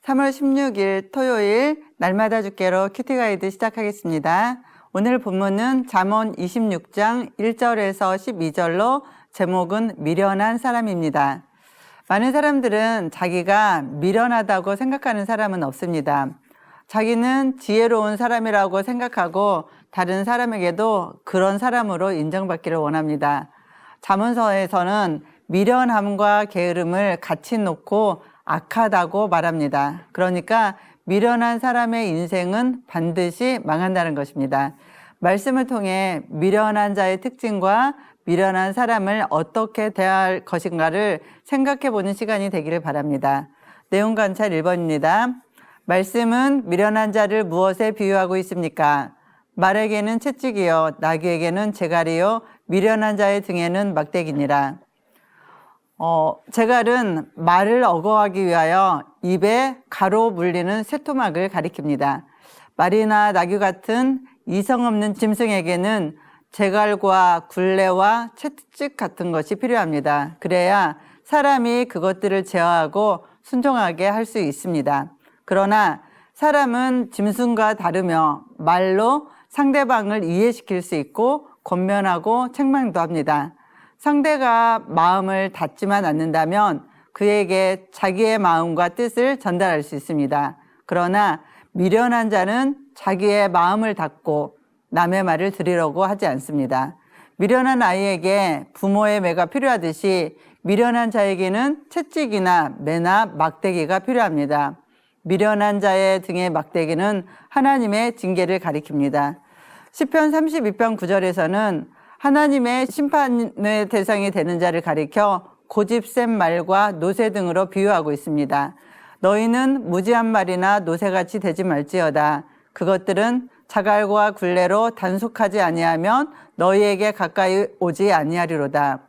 3월 16일 토요일 날마다 주께로 큐티 가이드 시작하겠습니다. 오늘 본문은 잠언 26장 1절에서 12절로 제목은 미련한 사람입니다. 많은 사람들은 자기가 미련하다고 생각하는 사람은 없습니다. 자기는 지혜로운 사람이라고 생각하고 다른 사람에게도 그런 사람으로 인정받기를 원합니다. 잠언서에서는 미련함과 게으름을 같이 놓고 악하다고 말합니다. 그러니까 미련한 사람의 인생은 반드시 망한다는 것입니다. 말씀을 통해 미련한 자의 특징과 미련한 사람을 어떻게 대할 것인가를 생각해 보는 시간이 되기를 바랍니다. 내용 관찰 1번입니다. 말씀은 미련한 자를 무엇에 비유하고 있습니까? 말에게는 채찍이요 나귀에게는 재갈이요 미련한 자의 등에는 막대기니라. 재갈은 말을 억어하기 위하여 입에 가로 물리는 쇠토막을 가리킵니다. 말이나 나귀 같은 이성 없는 짐승에게는 재갈과 굴레와 채찍 같은 것이 필요합니다. 그래야 사람이 그것들을 제어하고 순종하게 할 수 있습니다. 그러나 사람은 짐승과 다르며 말로 상대방을 이해시킬 수 있고 권면하고 책망도 합니다. 상대가 마음을 닫지만 않는다면 그에게 자기의 마음과 뜻을 전달할 수 있습니다. 그러나 미련한 자는 자기의 마음을 닫고 남의 말을 들으려고 하지 않습니다. 미련한 아이에게 부모의 매가 필요하듯이 미련한 자에게는 채찍이나 매나 막대기가 필요합니다. 미련한 자의 등의 막대기는 하나님의 징계를 가리킵니다. 시편 32편 9절에서는 하나님의 심판의 대상이 되는 자를 가리켜 고집센 말과 노새 등으로 비유하고 있습니다. 너희는 무지한 말이나 노새같이 되지 말지어다. 그것들은 자갈과 굴레로 단속하지 아니하면 너희에게 가까이 오지 아니하리로다.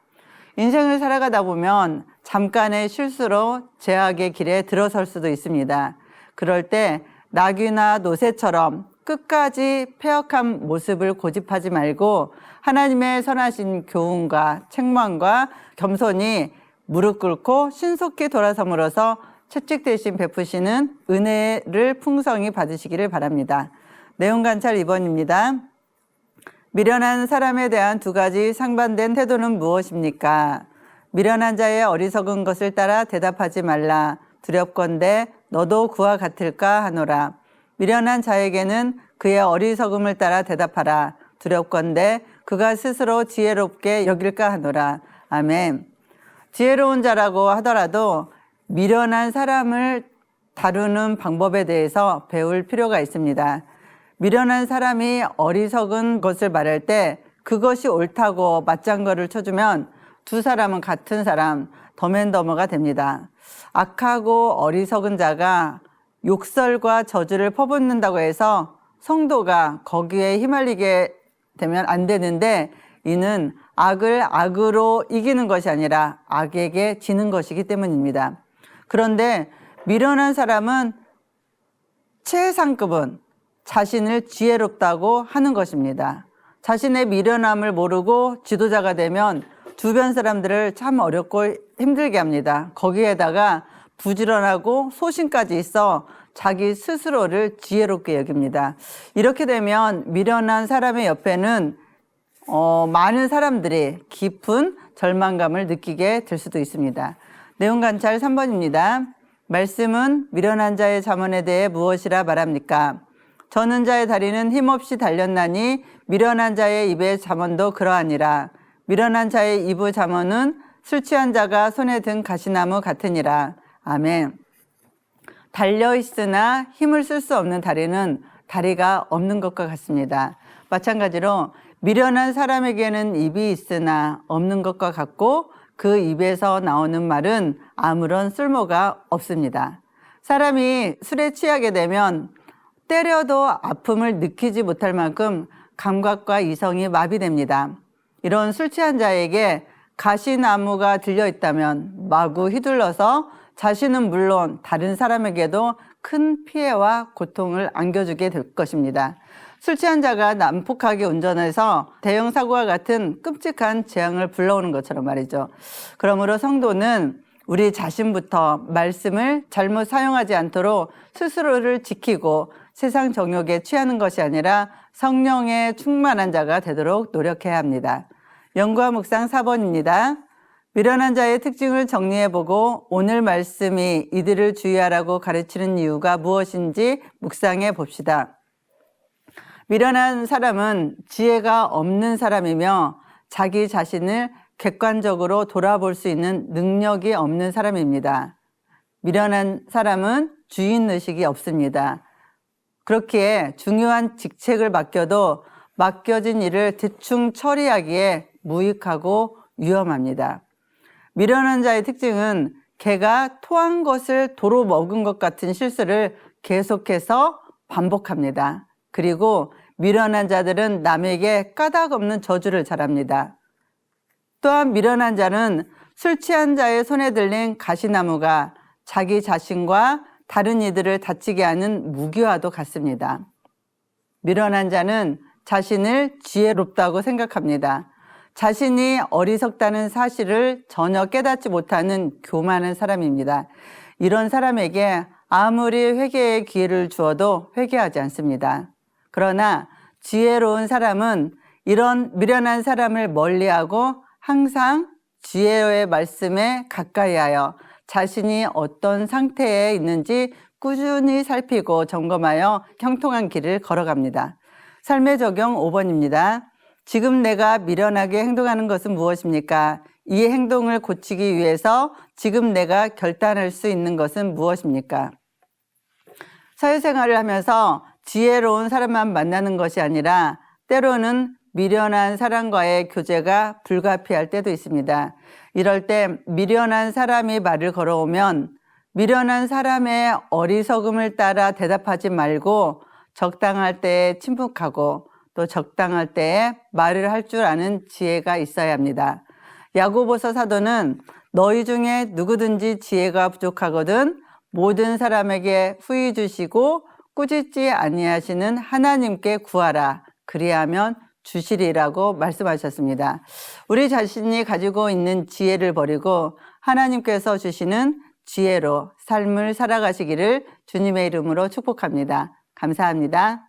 인생을 살아가다 보면 잠깐의 실수로 죄악의 길에 들어설 수도 있습니다. 그럴 때 나귀나 노새처럼 끝까지 패역한 모습을 고집하지 말고 하나님의 선하신 교훈과 책망과 겸손히 무릎 꿇고 신속히 돌아섬으로써 채찍 대신 베푸시는 은혜를 풍성히 받으시기를 바랍니다. 내용 관찰 2번입니다. 미련한 사람에 대한 두 가지 상반된 태도는 무엇입니까? 미련한 자의 어리석은 것을 따라 대답하지 말라. 두렵건대 너도 그와 같을까 하노라. 미련한 자에게는 그의 어리석음을 따라 대답하라. 두렵건대 그가 스스로 지혜롭게 여길까 하노라. 아멘. 지혜로운 자라고 하더라도 미련한 사람을 다루는 방법에 대해서 배울 필요가 있습니다. 미련한 사람이 어리석은 것을 말할 때 그것이 옳다고 맞장구를 쳐주면 두 사람은 같은 사람, 더맨더머가 됩니다. 악하고 어리석은 자가 욕설과 저주를 퍼붓는다고 해서 성도가 거기에 휘말리게 되면 안 되는데 이는 악을 악으로 이기는 것이 아니라 악에게 지는 것이기 때문입니다. 그런데 미련한 사람은 최상급은 자신을 지혜롭다고 하는 것입니다. 자신의 미련함을 모르고 지도자가 되면 주변 사람들을 참 어렵고 힘들게 합니다. 거기에다가 부지런하고 소신까지 있어 자기 스스로를 지혜롭게 여깁니다. 이렇게 되면 미련한 사람의 옆에는 많은 사람들이 깊은 절망감을 느끼게 될 수도 있습니다. 내용 관찰 3번입니다. 말씀은 미련한 자의 잠언에 대해 무엇이라 말합니까? 저는 자의 다리는 힘없이 달렸나니 미련한 자의 입의 잠언도 그러하니라. 미련한 자의 입의 잠언은 술 취한 자가 손에 든 가시나무 같으니라. 아멘. 달려있으나 힘을 쓸 수 없는 다리는 다리가 없는 것과 같습니다. 마찬가지로 미련한 사람에게는 입이 있으나 없는 것과 같고 그 입에서 나오는 말은 아무런 쓸모가 없습니다. 사람이 술에 취하게 되면 때려도 아픔을 느끼지 못할 만큼 감각과 이성이 마비됩니다. 이런 술 취한 자에게 가시나무가 들려있다면 마구 휘둘러서 자신은 물론 다른 사람에게도 큰 피해와 고통을 안겨주게 될 것입니다. 술 취한 자가 난폭하게 운전해서 대형 사고와 같은 끔찍한 재앙을 불러오는 것처럼 말이죠. 그러므로 성도는 우리 자신부터 말씀을 잘못 사용하지 않도록 스스로를 지키고 세상 정욕에 취하는 것이 아니라 성령에 충만한 자가 되도록 노력해야 합니다. 연구와 묵상 4번입니다. 미련한 자의 특징을 정리해보고 오늘 말씀이 이들을 주의하라고 가르치는 이유가 무엇인지 묵상해 봅시다. 미련한 사람은 지혜가 없는 사람이며 자기 자신을 객관적으로 돌아볼 수 있는 능력이 없는 사람입니다. 미련한 사람은 주인의식이 없습니다. 그렇기에 중요한 직책을 맡겨도 맡겨진 일을 대충 처리하기에 무익하고 위험합니다. 미련한 자의 특징은 개가 토한 것을 도로 먹은 것 같은 실수를 계속해서 반복합니다. 그리고 미련한 자들은 남에게 까닭 없는 저주를 잘합니다. 또한 미련한 자는 술 취한 자의 손에 들린 가시나무가 자기 자신과 다른 이들을 다치게 하는 무기와도 같습니다. 미련한 자는 자신을 지혜롭다고 생각합니다. 자신이 어리석다는 사실을 전혀 깨닫지 못하는 교만한 사람입니다. 이런 사람에게 아무리 회개의 기회를 주어도 회개하지 않습니다. 그러나 지혜로운 사람은 이런 미련한 사람을 멀리하고 항상 지혜의 말씀에 가까이하여 자신이 어떤 상태에 있는지 꾸준히 살피고 점검하여 형통한 길을 걸어갑니다. 삶의 적용 5번입니다. 지금 내가 미련하게 행동하는 것은 무엇입니까? 이 행동을 고치기 위해서 지금 내가 결단할 수 있는 것은 무엇입니까? 사회생활을 하면서 지혜로운 사람만 만나는 것이 아니라 때로는 미련한 사람과의 교제가 불가피할 때도 있습니다. 이럴 때 미련한 사람이 말을 걸어오면 미련한 사람의 어리석음을 따라 대답하지 말고 적당할 때에 침묵하고 또 적당할 때에 말을 할 줄 아는 지혜가 있어야 합니다. 야고보서 사도는 너희 중에 누구든지 지혜가 부족하거든 모든 사람에게 후히 주시고 꾸짖지 아니하시는 하나님께 구하라. 그리하면 주시리라고 말씀하셨습니다. 우리 자신이 가지고 있는 지혜를 버리고 하나님께서 주시는 지혜로 삶을 살아가시기를 주님의 이름으로 축복합니다. 감사합니다.